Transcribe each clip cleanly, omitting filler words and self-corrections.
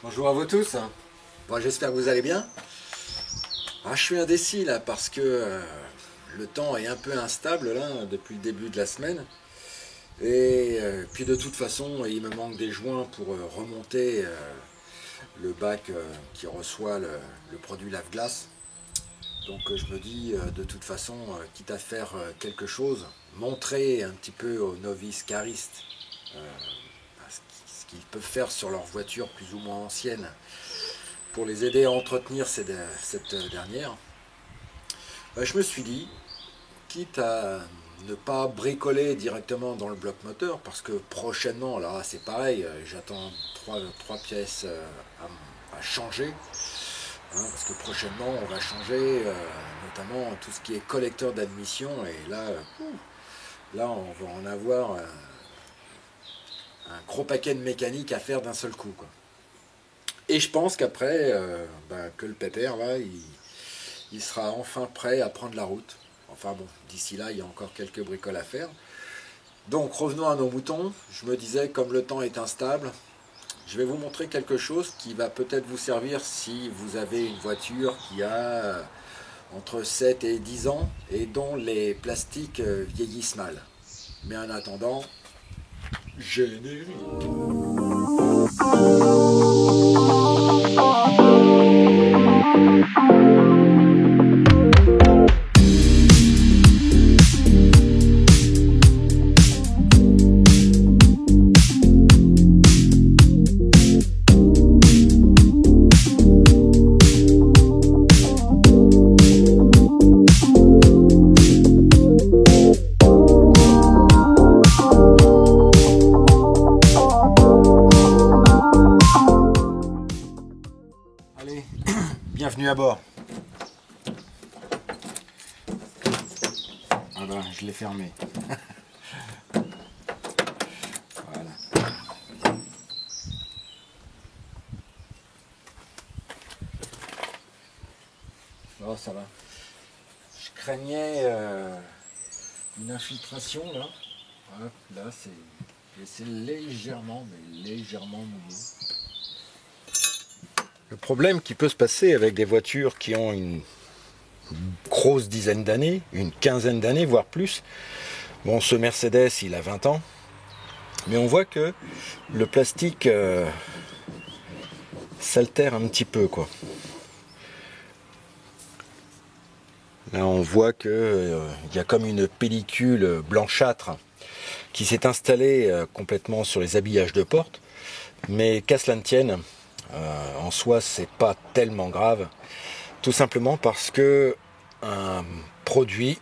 Bonjour à vous tous. Bon, j'espère que vous allez bien. Je suis indécis là parce que le temps est un peu instable là depuis le début de la semaine. Et puis de toute façon, il me manque des joints pour remonter le bac qui reçoit le produit lave-glace. Donc je me dis de toute façon, quitte à faire quelque chose, montrer un petit peu aux novices caristes ce qu'ils peuvent faire sur leur voiture plus ou moins ancienne pour les aider à entretenir cette dernière, je me suis dit, quitte à ne pas bricoler directement dans le bloc moteur, parce que prochainement, là c'est pareil, j'attends trois pièces à changer, parce que prochainement on va changer notamment tout ce qui est collecteur d'admission, et là on va en avoir un gros paquet de mécanique à faire d'un seul coup, quoi. Et je pense qu'après, que le pépère, là, il sera enfin prêt à prendre la route. Enfin bon, d'ici là, il y a encore quelques bricoles à faire. Donc revenons à nos moutons. Je me disais, comme le temps est instable, je vais vous montrer quelque chose qui va peut-être vous servir si vous avez une voiture qui a entre 7 et 10 ans et dont les plastiques vieillissent mal. Mais en attendant, générique. Allez, bienvenue à bord. Ah ben, je l'ai fermé. Voilà. Oh, ça va. Je craignais une infiltration là. Hop, là, c'est légèrement, mais légèrement mouillé. Le problème qui peut se passer avec des voitures qui ont une grosse dizaine d'années, une quinzaine d'années, voire plus. Bon, ce Mercedes, il a 20 ans. Mais on voit que le plastique s'altère un petit peu, quoi. Là, on voit que y a comme une pellicule blanchâtre qui s'est installée complètement sur les habillages de porte. Mais qu'à cela ne tienne, en soi, c'est pas tellement grave. Tout simplement parce que un produit,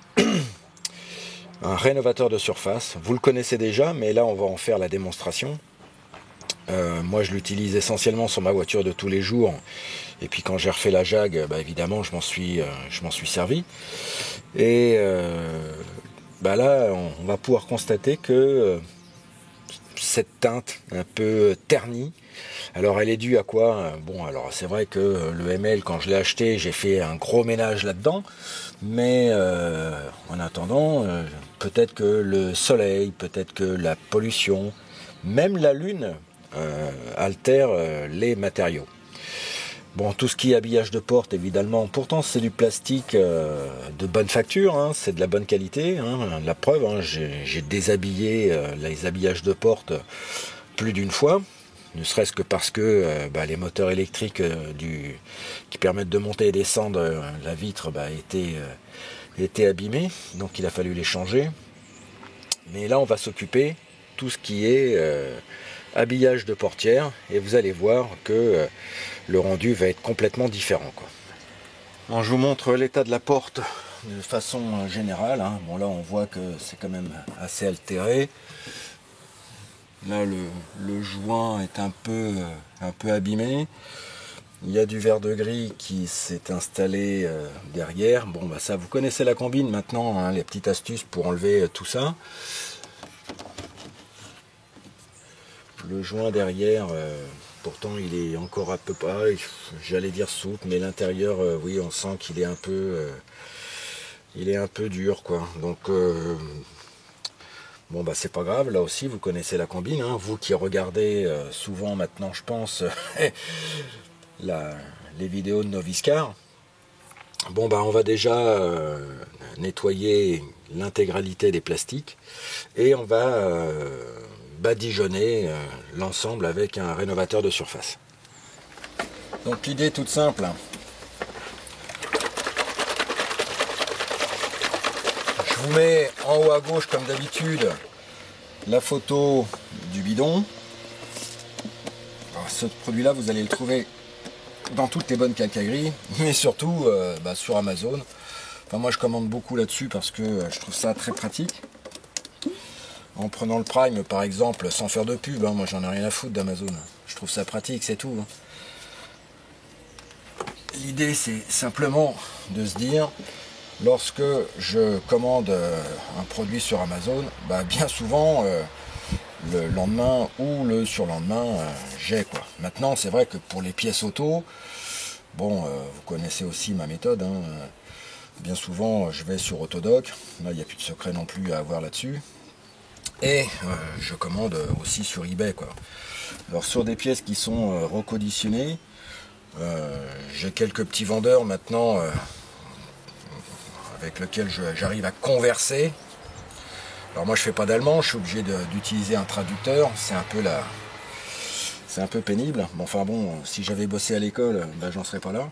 un rénovateur de surface, vous le connaissez déjà, mais là on va en faire la démonstration. Moi je l'utilise essentiellement sur ma voiture de tous les jours, et puis quand j'ai refait la Jag, évidemment je m'en suis servi. Et là on va pouvoir constater que cette teinte un peu ternie, alors elle est due à quoi? Bon, alors c'est vrai que le ML, quand je l'ai acheté, j'ai fait un gros ménage là-dedans, mais en attendant, peut-être que le soleil, peut-être que la pollution, même la lune altère les matériaux. Bon, tout ce qui est habillage de porte, évidemment, pourtant c'est du plastique de bonne facture, hein, c'est de la bonne qualité, hein, la preuve, hein, j'ai déshabillé les habillages de porte plus d'une fois, ne serait-ce que parce que les moteurs électriques qui permettent de monter et descendre la vitre étaient abîmés, donc il a fallu les changer. Mais là on va s'occuper tout ce qui est habillage de portière, et vous allez voir que le rendu va être complètement différent, quoi. Bon, je vous montre l'état de la porte de façon générale, hein. Bon, là on voit que c'est quand même assez altéré. Là le joint est un peu abîmé. Il y a du verre de gris qui s'est installé derrière. Bon, ça, vous connaissez la combine maintenant, hein, les petites astuces pour enlever tout ça. Le joint derrière, pourtant il est encore à peu près, j'allais dire souple, mais l'intérieur, oui, on sent qu'il est un peu dur, quoi. Donc Bon bah c'est pas grave, là aussi vous connaissez la combine, hein. Vous qui regardez souvent maintenant je pense les vidéos de Noviscar. Bon bah on va déjà nettoyer l'intégralité des plastiques et on va badigeonner l'ensemble avec un rénovateur de surface. Donc l'idée est toute simple. Je vous mets en haut à gauche comme d'habitude la photo du bidon. Alors, ce produit là vous allez le trouver dans toutes les bonnes calcailleries, mais surtout sur Amazon. Enfin, moi je commande beaucoup là-dessus parce que je trouve ça très pratique. En prenant le Prime par exemple, sans faire de pub, hein, moi j'en ai rien à foutre d'Amazon. Je trouve ça pratique, c'est tout. L'idée c'est simplement de se dire, lorsque je commande un produit sur Amazon, bien souvent le lendemain ou le surlendemain j'ai quoi. Maintenant c'est vrai que pour les pièces auto, bon vous connaissez aussi ma méthode, hein, bien souvent je vais sur Autodoc, là il n'y a plus de secret non plus à avoir là-dessus. Et je commande aussi sur eBay quoi. Alors sur des pièces qui sont reconditionnées, j'ai quelques petits vendeurs maintenant avec lesquels j'arrive à converser. Alors moi je fais pas d'allemand, je suis obligé d'utiliser un traducteur, c'est un peu pénible. Bon, enfin bon, si j'avais bossé à l'école, j'en serais pas là.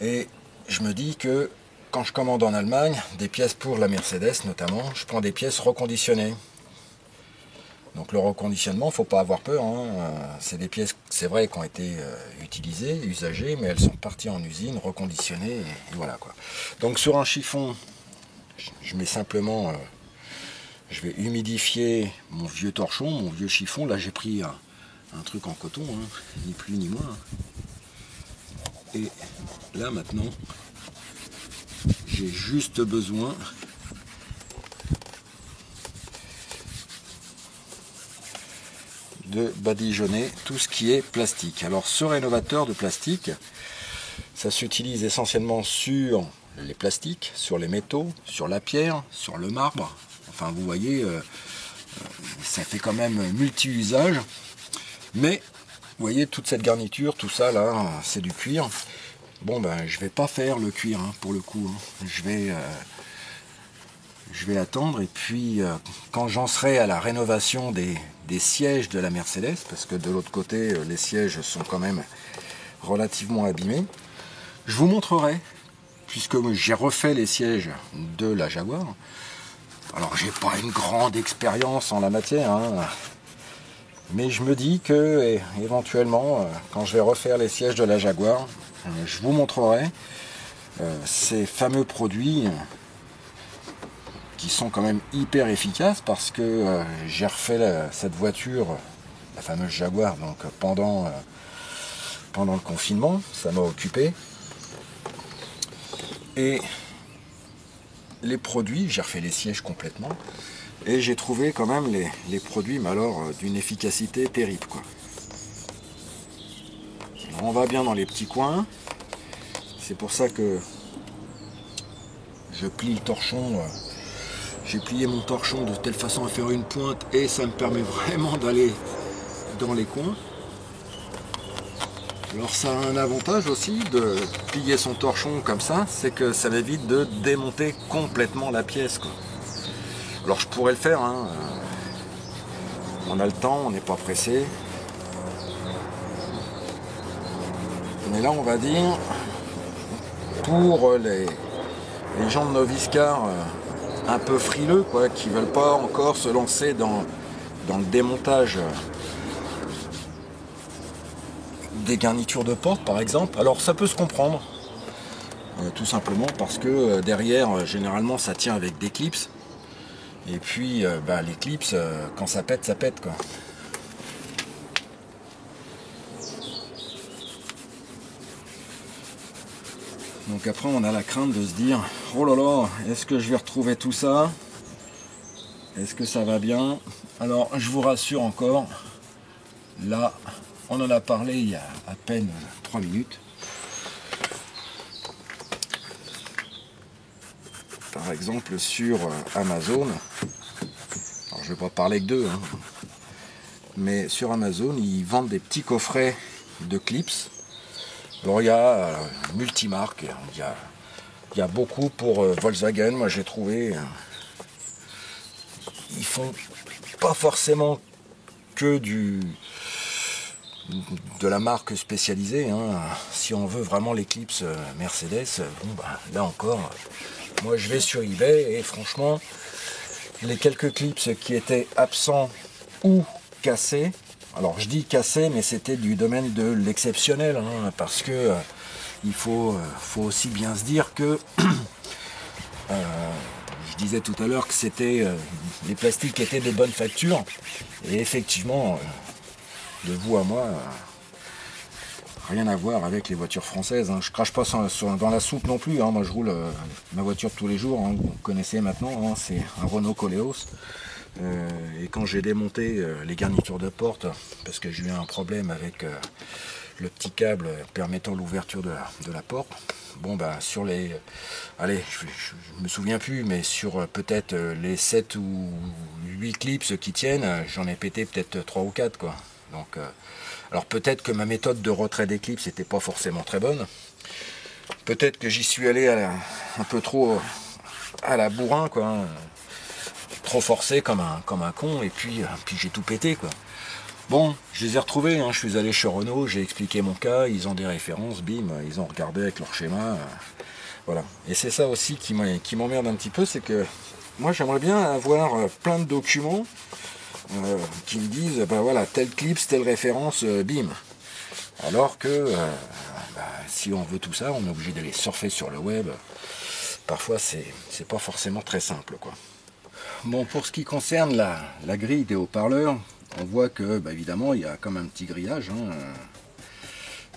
Et je me dis que quand je commande en Allemagne, des pièces pour la Mercedes notamment, je prends des pièces reconditionnées. Donc le reconditionnement, faut pas avoir peur, hein. C'est des pièces, c'est vrai, qui ont été utilisées, usagées, mais elles sont parties en usine, reconditionnées, et voilà quoi. Donc sur un chiffon, je mets simplement, je vais humidifier mon vieux torchon, mon vieux chiffon. Là j'ai pris un truc en coton, hein, ni plus ni moins. Et là maintenant, j'ai juste besoin de badigeonner tout ce qui est plastique. Alors ce rénovateur de plastique, ça s'utilise essentiellement sur les plastiques, sur les métaux, sur la pierre, sur le marbre. Enfin vous voyez, ça fait quand même multi-usage. Mais vous voyez toute cette garniture, tout ça là, c'est du cuir. Bon je vais pas faire le cuir hein, pour le coup. Hein. Je vais attendre et puis quand j'en serai à la rénovation des sièges de la Mercedes, parce que de l'autre côté les sièges sont quand même relativement abîmés, je vous montrerai, puisque j'ai refait les sièges de la Jaguar. Alors j'ai pas une grande expérience en la matière, hein, mais je me dis que éventuellement quand je vais refaire les sièges de la Jaguar, je vous montrerai ces fameux produits qui sont quand même hyper efficaces, parce que j'ai refait cette voiture, la fameuse Jaguar, donc pendant le confinement, ça m'a occupé. Et les produits, j'ai refait les sièges complètement, et j'ai trouvé quand même les produits, mais alors d'une efficacité terrible quoi. Alors, on va bien dans les petits coins, c'est pour ça que je plie le torchon. J'ai plié mon torchon de telle façon à faire une pointe, et ça me permet vraiment d'aller dans les coins. Alors ça a un avantage aussi de plier son torchon comme ça, c'est que ça m'évite de démonter complètement la pièce quoi. Alors je pourrais le faire, hein. On a le temps, on n'est pas pressé. Mais là on va dire, pour les gens de Noviscar un peu frileux quoi, qui veulent pas encore se lancer dans le démontage des garnitures de porte par exemple, alors ça peut se comprendre, tout simplement parce que derrière généralement ça tient avec des clips, et puis les clips quand ça pète quoi. Donc après on a la crainte de se dire, oh là là, est-ce que je vais retrouver tout ça, est-ce que ça va bien? Alors je vous rassure encore, là on en a parlé il y a à peine 3 minutes. Par exemple sur Amazon, vais pas parler que d'eux, hein. Mais sur Amazon, ils vendent des petits coffrets de clips. Alors il y a multimarques, il y a beaucoup pour Volkswagen, moi j'ai trouvé. Ils font pas forcément que de la marque spécialisée, hein. Si on veut vraiment les clips Mercedes, bon bah, là encore, moi je vais sur eBay et franchement, les quelques clips qui étaient absents ou cassés, alors je dis cassés, mais c'était du domaine de l'exceptionnel, hein, parce que il faut aussi bien se dire que je disais tout à l'heure que c'était les plastiques étaient de bonne facture, et effectivement, de vous à moi, rien à voir avec les voitures françaises, hein. Je crache pas dans la soupe non plus, hein. Moi je roule ma voiture de tous les jours, hein. Vous connaissez maintenant, hein. C'est un Renault Koleos. Et quand j'ai démonté les garnitures de porte, parce que j'ai eu un problème avec le petit câble permettant l'ouverture de la porte, bon bah sur les... allez, je me souviens plus, mais sur peut-être les 7 ou 8 clips qui tiennent, j'en ai pété peut-être 3 ou 4, quoi. Donc, alors peut-être que ma méthode de retrait des clips n'était pas forcément très bonne. Peut-être que j'y suis allé un peu trop à la bourrin, quoi, hein. Trop forcé comme un con, et puis j'ai tout pété, quoi. Bon, je les ai retrouvés, hein. Je suis allé chez Renault, j'ai expliqué mon cas, ils ont des références, bim, ils ont regardé avec leur schéma, voilà. Et c'est ça aussi qui m'emmerde un petit peu, c'est que moi j'aimerais bien avoir plein de documents qui me disent, ben voilà, tel clip, telle référence, bim. Alors que si on veut tout ça, on est obligé d'aller surfer sur le web. Parfois c'est pas forcément très simple, quoi. Bon, pour ce qui concerne la grille des haut-parleurs, on voit que, bah, évidemment, il y a comme un petit grillage, hein.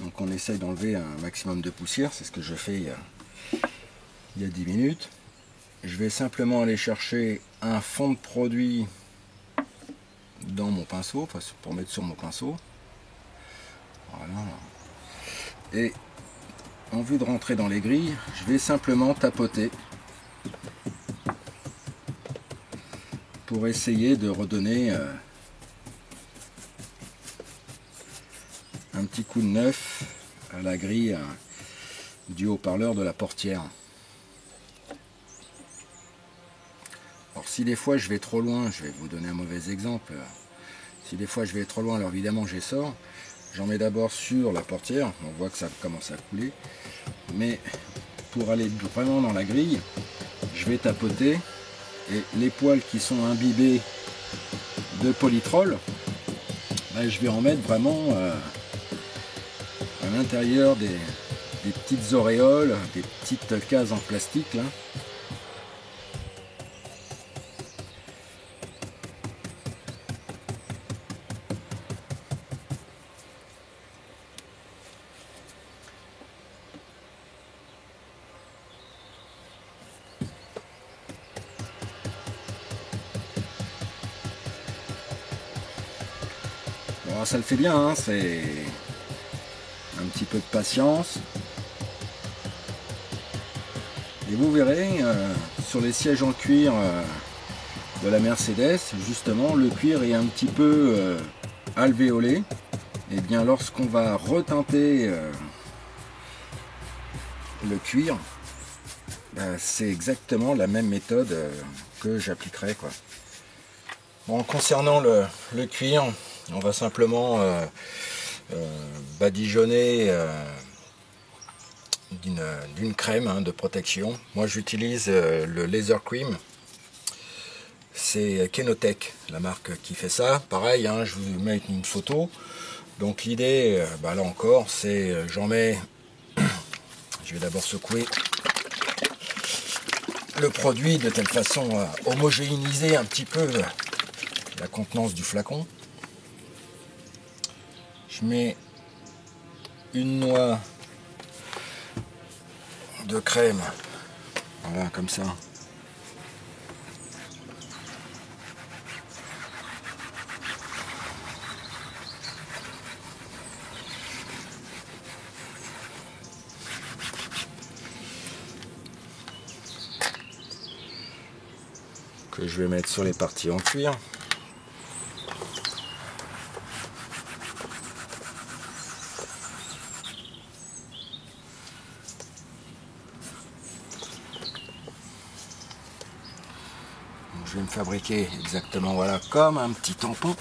Donc on essaye d'enlever un maximum de poussière, c'est ce que je fais il y a 10 minutes. Je vais simplement aller chercher un fond de produit dans mon pinceau, enfin, pour mettre sur mon pinceau. Voilà. Et en vue de rentrer dans les grilles, je vais simplement tapoter pour essayer de redonner un petit coup de neuf à la grille du haut-parleur de la portière. Alors si des fois je vais trop loin, je vais vous donner un mauvais exemple, si des fois je vais trop loin, alors évidemment j'essore, j'en mets d'abord sur la portière, on voit que ça commence à couler, mais pour aller vraiment dans la grille, je vais tapoter, et les poils qui sont imbibés de polytrol, ben, je vais en mettre vraiment à l'intérieur des petites auréoles, des petites cases en plastique là. Bon, ça le fait bien, hein, c'est un petit peu de patience. Et vous verrez, sur les sièges en cuir de la Mercedes, justement, le cuir est un petit peu alvéolé. Et bien lorsqu'on va reteinter le cuir, c'est exactement la même méthode que j'appliquerai, quoi. Bon, concernant le cuir, on va simplement badigeonner d'une crème, hein, de protection. Moi j'utilise le Laser Cream, c'est Kenotech, la marque qui fait ça. Pareil, hein, je vous mets une photo. Donc l'idée, là encore, c'est j'en mets, je vais d'abord secouer le produit de telle façon à homogénéiser un petit peu la contenance du flacon. Je mets une noix de crème, voilà, comme ça. Que je vais mettre sur les parties en cuir. me fabriquer exactement, voilà, comme un petit tampon.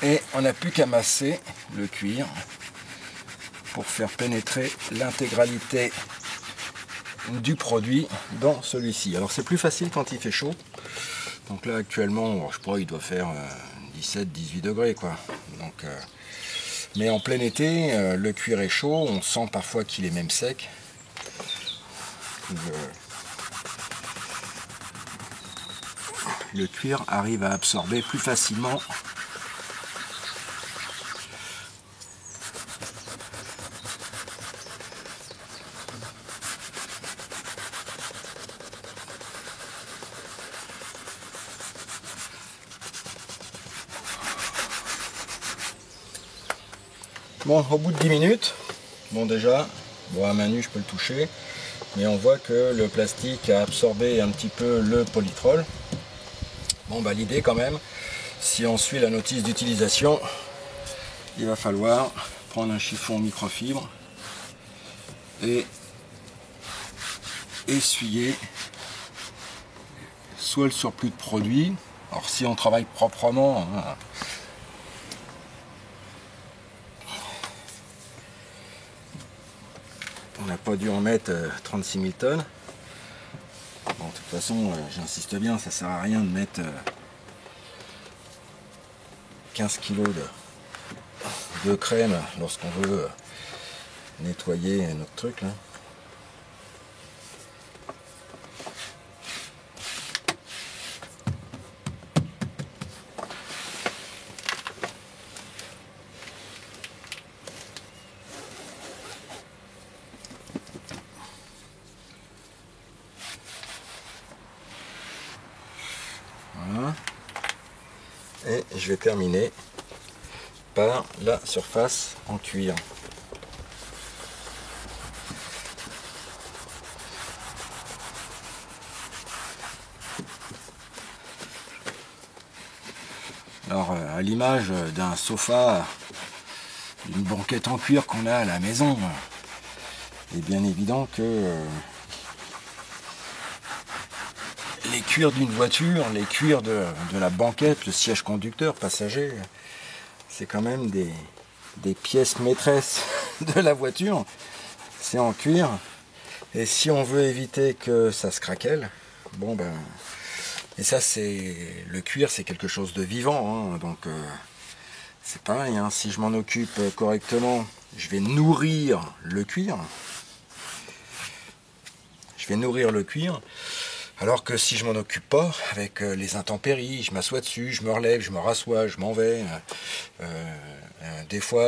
Et on n'a plus qu'à masser le cuir pour faire pénétrer l'intégralité du produit dans celui-ci. Alors c'est plus facile quand il fait chaud. Donc là actuellement, je crois qu'il doit faire 17-18 degrés quoi. Donc, mais en plein été, le cuir est chaud, on sent parfois qu'il est même sec. Le cuir arrive à absorber plus facilement . Bon, au bout de 10 minutes, bon déjà, bon, à main nue je peux le toucher, mais on voit que le plastique a absorbé un petit peu le polytrol. Bon, bah l'idée quand même, si on suit la notice d'utilisation, il va falloir prendre un chiffon microfibre et essuyer soit le surplus de produit. Alors si on travaille proprement, hein, on n'a pas dû en mettre 36 000 tonnes. Bon, de toute façon, j'insiste bien, ça sert à rien de mettre 15 kg de crème lorsqu'on veut nettoyer notre truc là. Voilà. Et je vais terminer par la surface en cuir. Alors à l'image d'un sofa, d'une banquette en cuir qu'on a à la maison, il est bien évident que les cuirs d'une voiture, les cuirs de la banquette, le siège conducteur, passager, c'est quand même des pièces maîtresses de la voiture. C'est en cuir. Et si on veut éviter que ça se craquelle, bon ben... Et ça, c'est le cuir, c'est quelque chose de vivant, hein, donc c'est pareil, hein, si je m'en occupe correctement, je vais nourrir le cuir. Je vais nourrir le cuir. Alors que si je m'en occupe pas, avec les intempéries, je m'assois dessus, je me relève, je me rassois, je m'en vais. Des fois,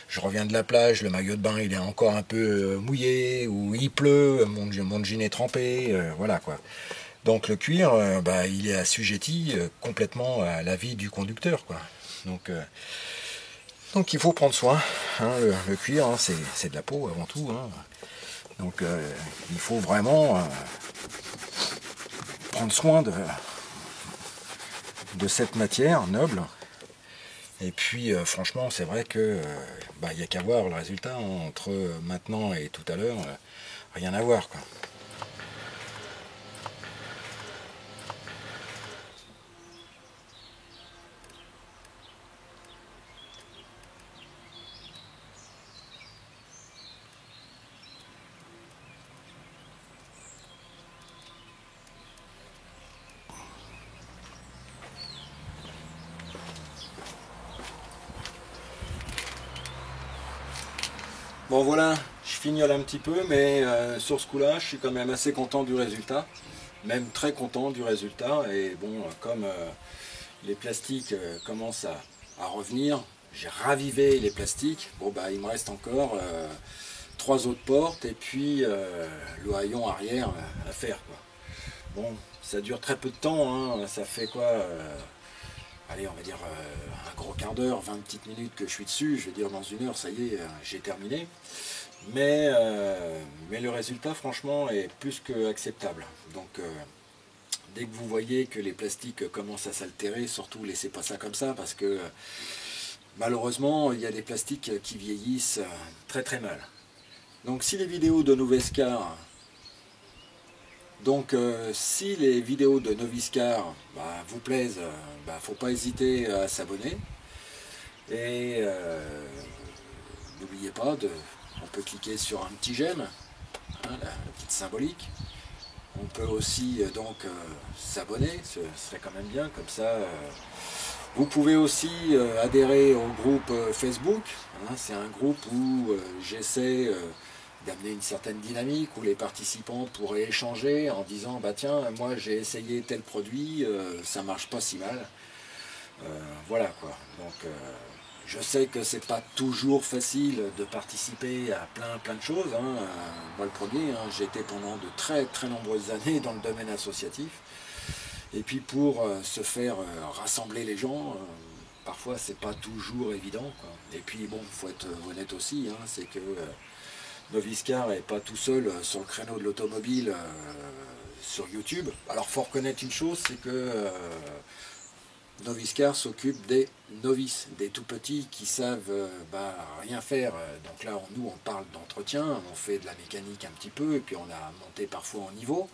je reviens de la plage, le maillot de bain il est encore un peu mouillé, ou il pleut, mon jean est trempé, voilà quoi. Donc le cuir, bah, il est assujetti complètement à la vie du conducteur, quoi. Donc il faut prendre soin. Hein, le cuir, hein, c'est de la peau avant tout. Hein. Donc il faut vraiment prendre soin de cette matière noble. Et puis franchement, c'est vrai que bah, y a qu'à voir le résultat hein, entre maintenant et tout à l'heure, rien à voir, quoi. Bon voilà, je fignole un petit peu, mais sur ce coup-là, je suis quand même assez content du résultat, même très content du résultat. Et bon, comme les plastiques commencent à revenir, j'ai ravivé les plastiques. Bon bah il me reste encore 3 autres portes et puis le haillon arrière à faire, quoi. Bon, ça dure très peu de temps, hein, ça fait quoi allez, on va dire un gros quart d'heure, 20 petites minutes que je suis dessus. Je vais dire dans une heure, ça y est, j'ai terminé. Mais le résultat, franchement, est plus que acceptable. Donc, dès que vous voyez que les plastiques commencent à s'altérer, surtout laissez pas ça comme ça, parce que malheureusement, il y a des plastiques qui vieillissent très très mal. Donc, si les vidéos de Noviscar si les vidéos de Noviscar vous plaisent, faut pas hésiter à s'abonner. Et n'oubliez pas, on peut cliquer sur un petit j'aime, hein, la petite symbolique. On peut aussi s'abonner, ce serait quand même bien, comme ça. Vous pouvez aussi adhérer au groupe Facebook, hein, c'est un groupe où j'essaie d'amener une certaine dynamique, où les participants pourraient échanger en disant bah tiens, moi j'ai essayé tel produit, ça marche pas si mal. Voilà quoi. Donc je sais que c'est pas toujours facile de participer à plein de choses, hein. Moi le premier, hein, j'ai été pendant de très très nombreuses années dans le domaine associatif. Et puis pour se faire rassembler les gens, parfois c'est pas toujours évident, quoi. Et puis bon, faut être honnête aussi, hein, c'est que Noviscar n'est pas tout seul sur le créneau de l'automobile sur YouTube. Alors faut reconnaître une chose, c'est que Noviscar s'occupe des novices, des tout petits qui savent rien faire. Donc là, nous, on parle d'entretien, on fait de la mécanique un petit peu, et puis on a monté parfois en niveau.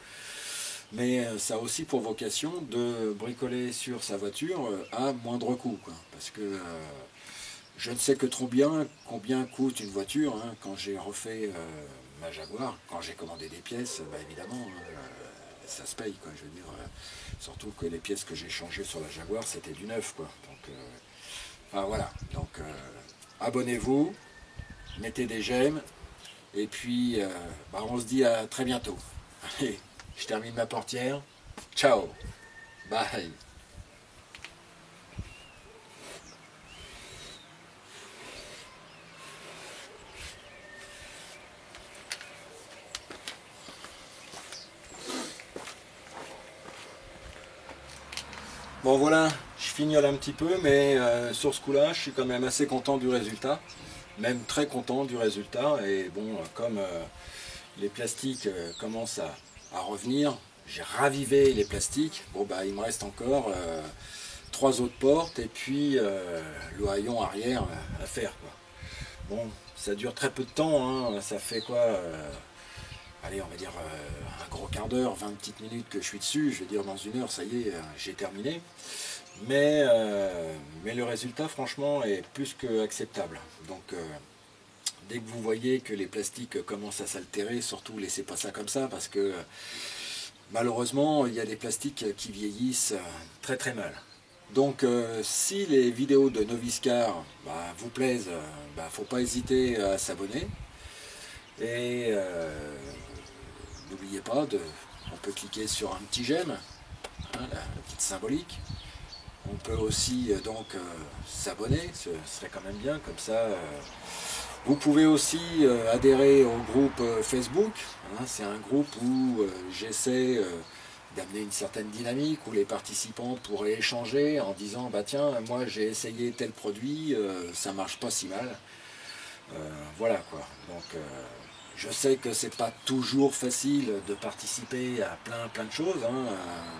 Mais ça a aussi pour vocation de bricoler sur sa voiture à moindre coût, quoi. Parce que je ne sais que trop bien combien coûte une voiture, hein. Quand j'ai refait ma Jaguar, quand j'ai commandé des pièces, évidemment, ça se paye, quoi. Je veux dire, surtout que les pièces que j'ai changées sur la Jaguar, c'était du neuf, quoi. Donc, enfin voilà. Donc, abonnez-vous, mettez des j'aime, et puis on se dit à très bientôt. Allez, je termine ma portière. Ciao, bye. Bon voilà, je fignole un petit peu, mais sur ce coup-là, je suis quand même assez content du résultat, même très content du résultat. Et bon, comme les plastiques commencent à revenir, j'ai ravivé les plastiques. Bon il me reste encore 3 autres portes et puis le haillon arrière à faire, quoi. Bon, ça dure très peu de temps, hein, ça fait quoi allez, on va dire un gros quart d'heure, 20 petites minutes que je suis dessus. Je vais dire dans une heure, ça y est, j'ai terminé. Mais le résultat, franchement, est plus que acceptable. Donc, dès que vous voyez que les plastiques commencent à s'altérer, surtout laissez pas ça comme ça, parce que malheureusement, il y a des plastiques qui vieillissent très très mal. Donc, si les vidéos de Noviscar vous plaisent, faut pas hésiter à s'abonner. Et n'oubliez pas, on peut cliquer sur un petit j'aime, hein, la petite symbolique. On peut aussi s'abonner, ce serait quand même bien, comme ça. Vous pouvez aussi adhérer au groupe Facebook, hein, c'est un groupe où j'essaie d'amener une certaine dynamique, où les participants pourraient échanger en disant bah tiens, moi j'ai essayé tel produit, ça marche pas si mal. Voilà quoi. Donc je sais que c'est pas toujours facile de participer à plein de choses, hein.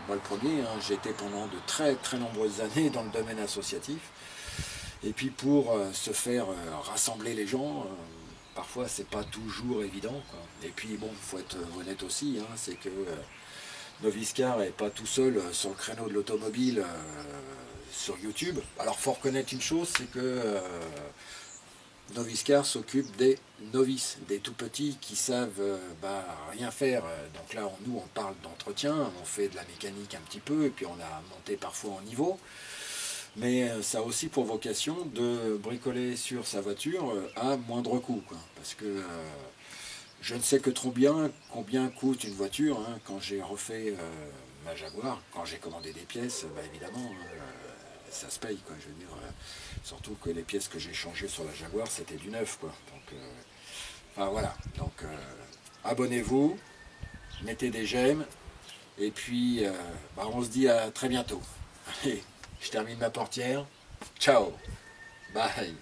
Moi le premier, hein, j'ai été pendant de très très nombreuses années dans le domaine associatif. Et puis pour se faire rassembler les gens, parfois c'est pas toujours évident, quoi. Et puis bon, faut être honnête aussi, hein, c'est que Noviscar n'est pas tout seul sur le créneau de l'automobile sur YouTube. Alors faut reconnaître une chose, c'est que Noviscar s'occupe des novices, des tout petits qui savent rien faire. Donc là, nous, on parle d'entretien, on fait de la mécanique un petit peu, et puis on a monté parfois en niveau. Mais ça a aussi pour vocation de bricoler sur sa voiture à moindre coût, quoi. Parce que je ne sais que trop bien combien coûte une voiture, hein. Quand j'ai refait ma Jaguar, quand j'ai commandé des pièces, évidemment, ça se paye, quoi. Je veux dire, surtout que les pièces que j'ai changées sur la Jaguar, c'était du neuf, quoi. Donc, Enfin voilà, donc abonnez-vous, mettez des j'aime, et puis on se dit à très bientôt. Allez, je termine ma portière. Ciao, bye.